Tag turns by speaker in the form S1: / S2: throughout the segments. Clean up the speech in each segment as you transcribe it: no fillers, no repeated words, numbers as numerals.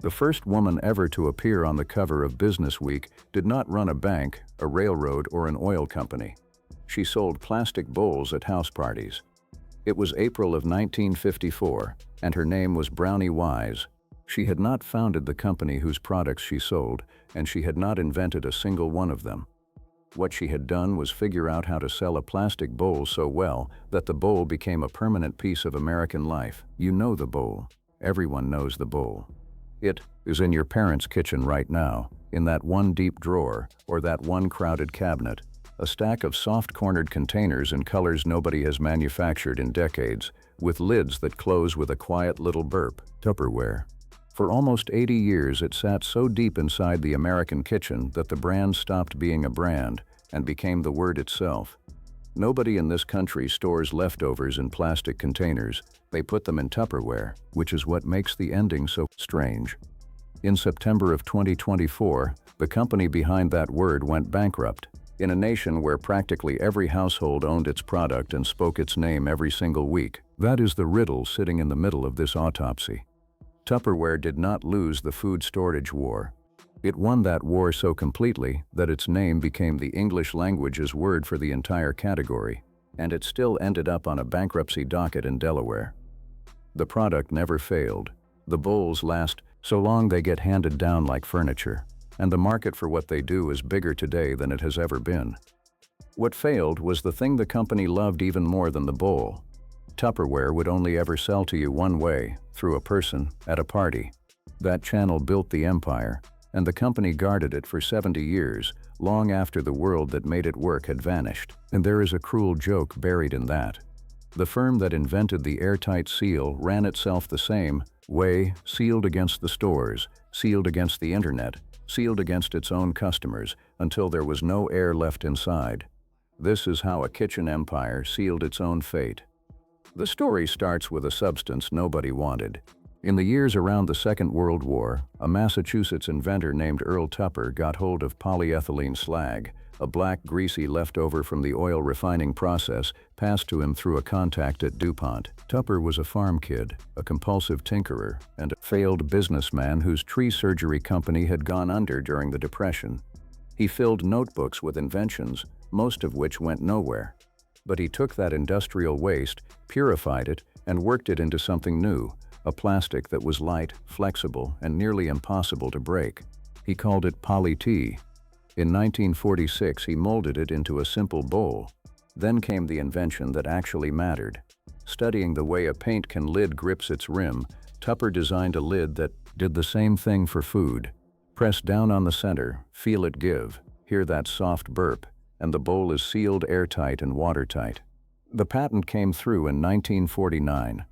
S1: The first woman ever to appear on the cover of Business Week did not run a bank, a railroad, or an oil company. She sold plastic bowls at house parties. It was April of 1954, and her name was Brownie Wise. She had not founded the company whose products she sold, and she had not invented a single one of them. What she had done was figure out how to sell a plastic bowl so well that the bowl became a permanent piece of American life. You know the bowl. Everyone knows the bowl. It is in your parents' kitchen right now, in that one deep drawer or that one crowded cabinet. A stack of soft-cornered containers in colors nobody has manufactured in decades, with lids that close with a quiet little burp. Tupperware. For almost 80 years it sat so deep inside the American kitchen that the brand stopped being a brand and became the word itself. Nobody in this country stores leftovers in plastic containers. They put them in Tupperware, which is what makes the ending so strange. In September of 2024, the company behind that word went bankrupt. In a nation where practically every household owned its product and spoke its name every single week, that is the riddle sitting in the middle of this autopsy. Tupperware did not lose the food storage war. It won that war so completely that its name became the English language's word for the entire category, and it still ended up on a bankruptcy docket in Delaware. The product never failed. The bowls last so long they get handed down like furniture, and the market for what they do is bigger today than it has ever been. What failed was the thing the company loved even more than the bowl. Tupperware would only ever sell to you one way, through a person, at a party. That channel built the empire, and the company guarded it for 70 years, long after the world that made it work had vanished. And there is a cruel joke buried in that. The firm that invented the airtight seal ran itself the same way, sealed against the stores, sealed against the internet, sealed against its own customers, until there was no air left inside. This is how a kitchen empire sealed its own fate. The story starts with a substance nobody wanted. In the years around the Second World War, a Massachusetts inventor named Earl Tupper got hold of polyethylene slag, a black greasy leftover from the oil refining process passed to him through a contact at DuPont. Tupper was a farm kid, a compulsive tinkerer, and a failed businessman whose tree surgery company had gone under during the Depression. He filled notebooks with inventions, most of which went nowhere. But he took that industrial waste, purified it, and worked it into something new, a plastic that was light, flexible, and nearly impossible to break. He called it poly-T. In 1946, he molded it into a simple bowl. Then came the invention that actually mattered. Studying the way a paint can lid grips its rim, Tupper designed a lid that did the same thing for food. Press down on the center, feel it give, hear that soft burp, and the bowl is sealed airtight and watertight. The patent came through in 1949.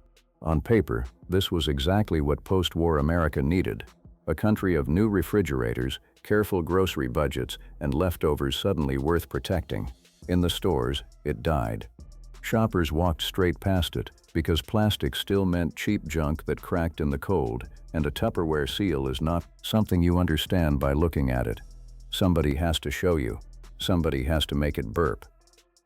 S1: On paper, this was exactly what post-war America needed. A country of new refrigerators, careful grocery budgets, and leftovers suddenly worth protecting. In the stores, it died. Shoppers walked straight past it because plastic still meant cheap junk that cracked in the cold, and a Tupperware seal is not something you understand by looking at it. Somebody has to show you. Somebody has to make it burp.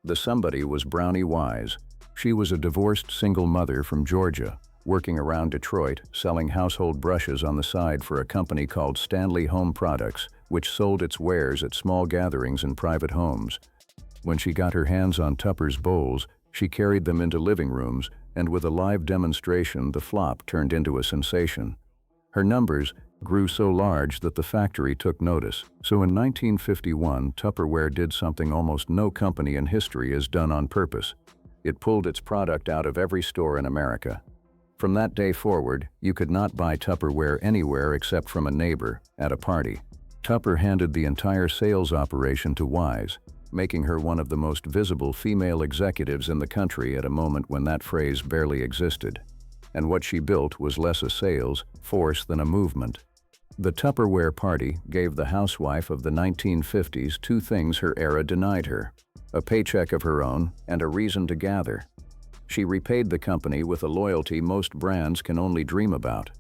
S1: The somebody was Brownie Wise. She was a divorced single mother from Georgia, working around Detroit, selling household brushes on the side for a company called Stanley Home Products, which sold its wares at small gatherings in private homes. When she got her hands on Tupper's bowls, she carried them into living rooms, and with a live demonstration, the flop turned into a sensation. Her numbers grew so large that the factory took notice. So in 1951, Tupperware did something almost no company in history has done on purpose. It pulled its product out of every store in America. From that day forward, you could not buy Tupperware anywhere except from a neighbor, at a party. Tupper handed the entire sales operation to Wise, making her one of the most visible female executives in the country at a moment when that phrase barely existed. And what she built was less a sales force than a movement. The Tupperware party gave the housewife of the 1950s two things her era denied her: a paycheck of her own and a reason to gather. She repaid the company with a loyalty most brands can only dream about.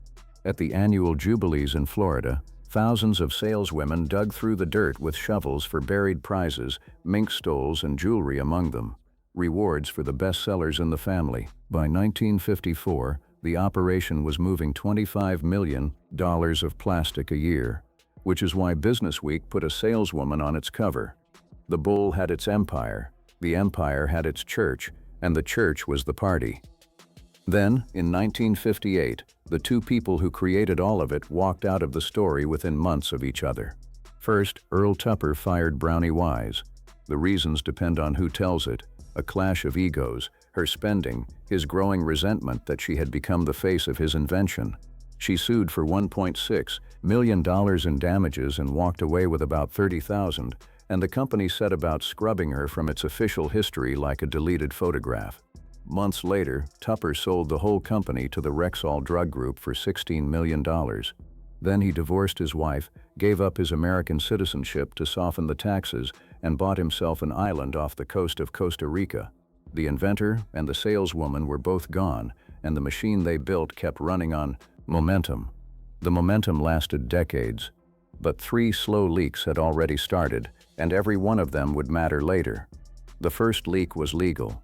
S1: At the annual jubilees in Florida, thousands of saleswomen dug through the dirt with shovels for buried prizes, mink stoles and jewelry among them. Rewards for the best sellers in the family. By 1954, The operation was moving $25 million of plastic a year, which is why Businessweek put a saleswoman on its cover. The bull had its empire, the empire had its church, and the church was the party. Then, in 1958, the two people who created all of it walked out of the story within months of each other. First, Earl Tupper fired Brownie Wise. The reasons depend on who tells it: a clash of egos, her spending, his growing resentment that she had become the face of his invention. She sued for $1.6 million in damages and walked away with about $30,000, and the company set about scrubbing her from its official history like a deleted photograph. Months later, Tupper sold the whole company to the Rexall drug group for $16 million. Then he divorced his wife, gave up his American citizenship to soften the taxes, and bought himself an island off the coast of Costa Rica. The inventor and the saleswoman were both gone, and the machine they built kept running on momentum. The momentum lasted decades, but 3 slow leaks had already started, and every one of them would matter later. The first leak was legal.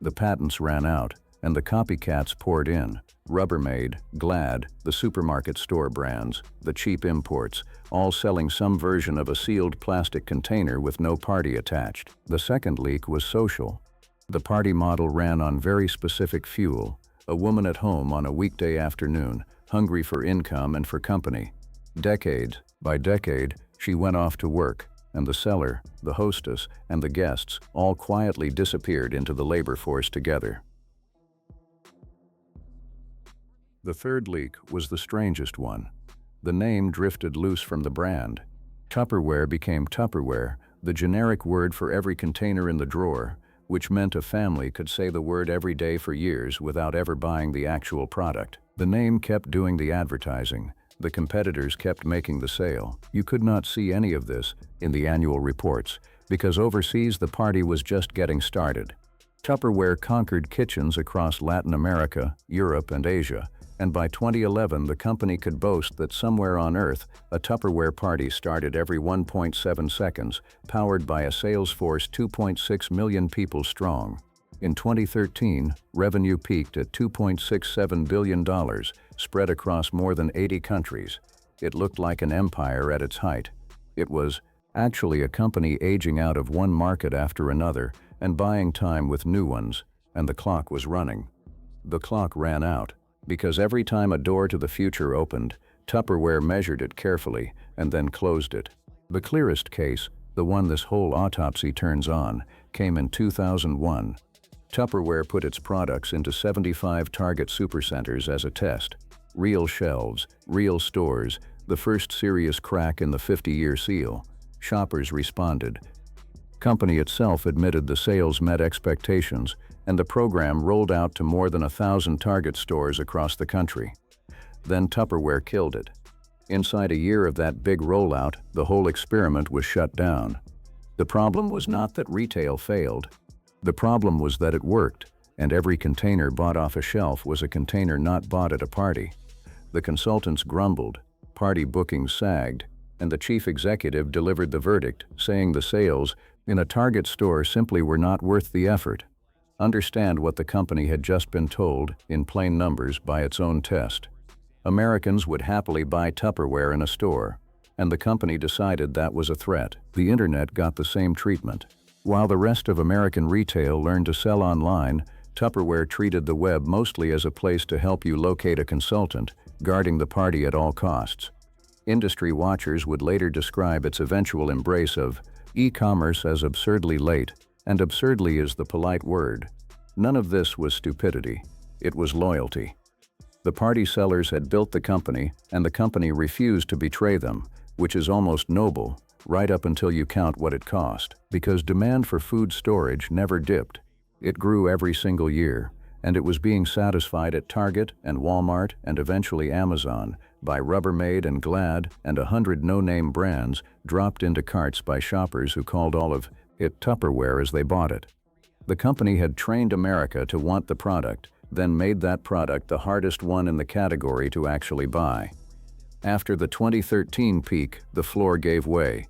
S1: The patents ran out, and the copycats poured in. Rubbermaid, Glad, the supermarket store brands, the cheap imports, all selling some version of a sealed plastic container with no party attached. The second leak was social. The party model ran on very specific fuel: a woman at home on a weekday afternoon, hungry for income and for company. By decade, she went off to work, and the seller, the hostess, and the guests all quietly disappeared into the labor force together. The third leak was the strangest one. The name drifted loose from the brand. Tupperware became Tupperware, the generic word for every container in the drawer, which meant a family could say the word every day for years without ever buying the actual product. The name kept doing the advertising. The competitors kept making the sale. You could not see any of this in the annual reports, because overseas the party was just getting started. Tupperware conquered kitchens across Latin America, Europe, and Asia, and by 2011 the company could boast that somewhere on Earth, a Tupperware party started every 1.7 seconds, powered by a sales force 2.6 million people strong. In 2013, revenue peaked at $2.67 billion, spread across more than 80 countries. It looked like an empire at its height. It was actually a company aging out of one market after another and buying time with new ones, and the clock was running. The clock ran out, because every time a door to the future opened, Tupperware measured it carefully and then closed it. The clearest case, the one this whole autopsy turns on, came in 2001. Tupperware put its products into 75 Target supercenters as a test. Real shelves, real stores, the first serious crack in the 50-year seal. Shoppers responded. Company itself admitted the sales met expectations, and the program rolled out to more than 1,000 Target stores across the country. Then Tupperware killed it. Inside a year of that big rollout, the whole experiment was shut down. The problem was not that retail failed. The problem was that it worked, and every container bought off a shelf was a container not bought at a party. The consultants grumbled, party bookings sagged, and the chief executive delivered the verdict, saying the sales in a Target store simply were not worth the effort. Understand what the company had just been told, in plain numbers, by its own test. Americans would happily buy Tupperware in a store, and the company decided that was a threat. The internet got the same treatment. While the rest of American retail learned to sell online, Tupperware treated the web mostly as a place to help you locate a consultant, guarding the party at all costs. Industry watchers would later describe its eventual embrace of e-commerce as absurdly late, and absurdly is the polite word. None of this was stupidity. It was loyalty. The party sellers had built the company, and the company refused to betray them, which is almost noble, right up until you count what it cost, because demand for food storage never dipped. It grew every single year, and it was being satisfied at Target and Walmart and eventually Amazon by Rubbermaid and Glad and 100 no-name brands dropped into carts by shoppers who called all of it Tupperware as they bought it. The company had trained America to want the product, then made that product the hardest one in the category to actually buy. After the 2013 peak, the floor gave way.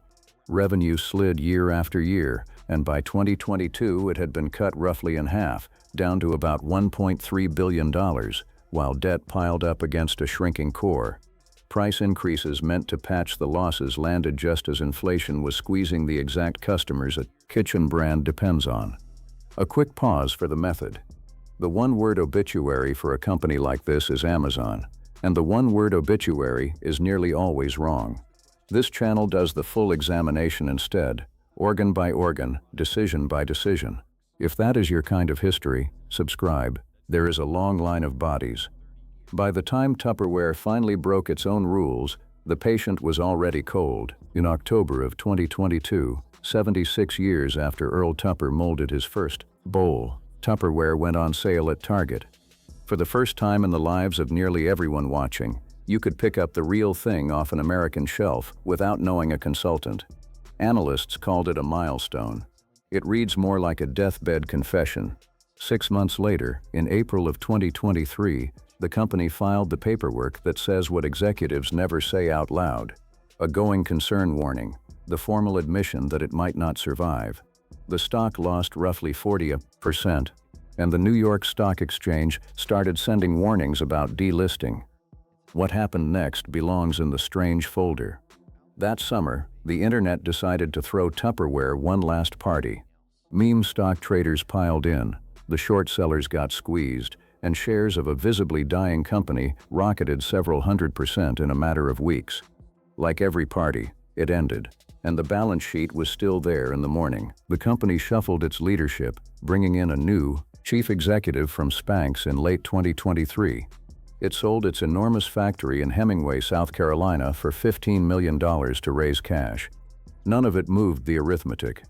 S1: Revenue slid year after year, and by 2022 it had been cut roughly in half, down to about $1.3 billion, while debt piled up against a shrinking core. Price increases meant to patch the losses landed just as inflation was squeezing the exact customers a kitchen brand depends on. A quick pause for the method. The one-word obituary for a company like this is Amazon, and the one-word obituary is nearly always wrong. This channel does the full examination instead, organ by organ, decision by decision. If that is your kind of history, subscribe. There is a long line of bodies. By the time Tupperware finally broke its own rules, the patient was already cold. In October of 2022, 76 years after Earl Tupper molded his first bowl, Tupperware went on sale at Target. For the first time in the lives of nearly everyone watching, you could pick up the real thing off an American shelf without knowing a consultant. Analysts called it a milestone. It reads more like a deathbed confession. 6 months later, in April of 2023, the company filed the paperwork that says what executives never say out loud. A going concern warning, the formal admission that it might not survive. The stock lost roughly 40%, and the New York Stock Exchange started sending warnings about delisting. What happened next belongs in the strange folder. That summer, the internet decided to throw Tupperware one last party. Meme stock traders piled in, the short sellers got squeezed, and shares of a visibly dying company rocketed several 100% in a matter of weeks. Like every party, it ended, and the balance sheet was still there in the morning. The company shuffled its leadership, bringing in a new chief executive from Spanx in late 2023. It sold its enormous factory in Hemingway, South Carolina for $15 million to raise cash. None of it moved the arithmetic.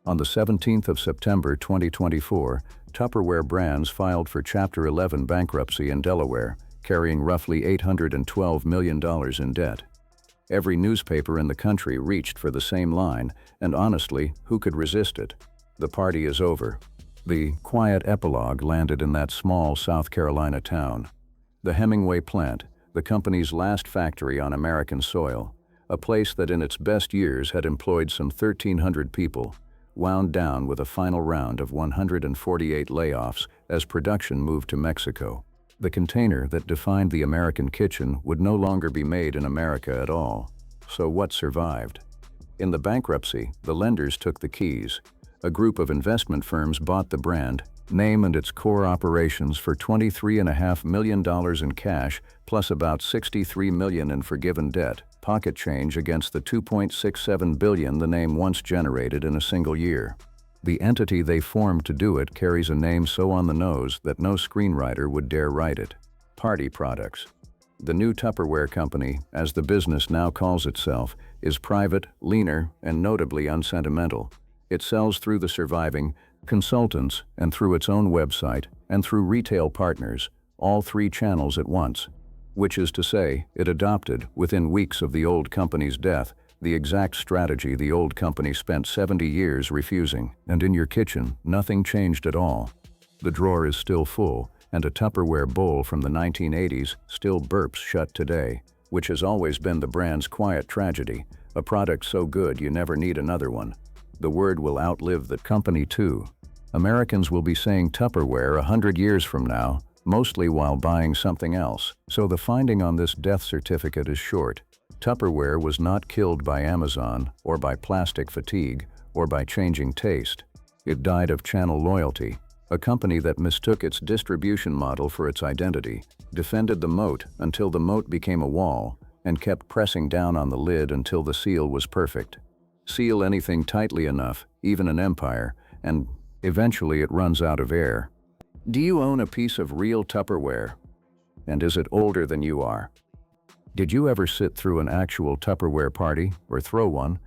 S1: On the 17th of September 2024, Tupperware Brands filed for Chapter 11 bankruptcy in Delaware, carrying roughly $812 million in debt. Every newspaper in the country reached for the same line, and honestly, who could resist it? The party is over. The quiet epilogue landed in that small South Carolina town. The Hemingway plant, the company's last factory on American soil, a place that in its best years had employed some 1,300 people, wound down with a final round of 148 layoffs as production moved to Mexico. The container that defined the American kitchen would no longer be made in America at all. So what survived? In the bankruptcy, the lenders took the keys. A group of investment firms bought the brand, name and its core operations for $23.5 million in cash, plus about $63 million in forgiven debt, pocket change against the $2.67 billion the name once generated in a single year. The entity they formed to do it carries a name so on the nose that no screenwriter would dare write it. Party Products. The new Tupperware Company, as the business now calls itself, is private, leaner, and notably unsentimental. It sells through the surviving consultants and through its own website and through retail partners, all three channels at once. Which is to say, it adopted, within weeks of the old company's death, the exact strategy the old company spent 70 years refusing. And in your kitchen, nothing changed at all. The drawer is still full, and a Tupperware bowl from the 1980s still burps shut today, which has always been the brand's quiet tragedy, a product so good you never need another one. The word will outlive the company too. Americans will be saying Tupperware 100 years from now, mostly while buying something else. So the finding on this death certificate is short. Tupperware was not killed by Amazon, or by plastic fatigue, or by changing taste. It died of channel loyalty, a company that mistook its distribution model for its identity, defended the moat until the moat became a wall, and kept pressing down on the lid until the seal was perfect. Seal anything tightly enough, even an empire, and eventually it runs out of air. Do you own a piece of real Tupperware? And is it older than you are? Did you ever sit through an actual Tupperware party, or throw one?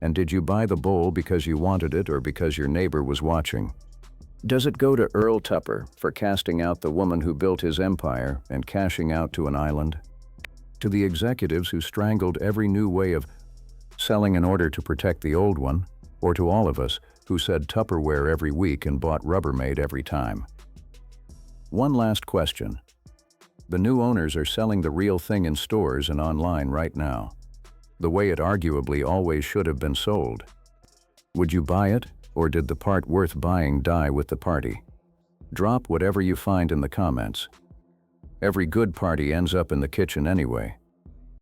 S1: And did you buy the bowl because you wanted it or because your neighbor was watching? Does it go to Earl Tupper for casting out the woman who built his empire and cashing out to an island? To the executives who strangled every new way of selling in order to protect the old one, or to all of us who said Tupperware every week and bought Rubbermaid every time? One last question. The new owners are selling the real thing in stores and online right now, the way it arguably always should have been sold. Would you buy it, or did the part worth buying die with the party? Drop whatever you find in the comments. Every good party ends up in the kitchen anyway.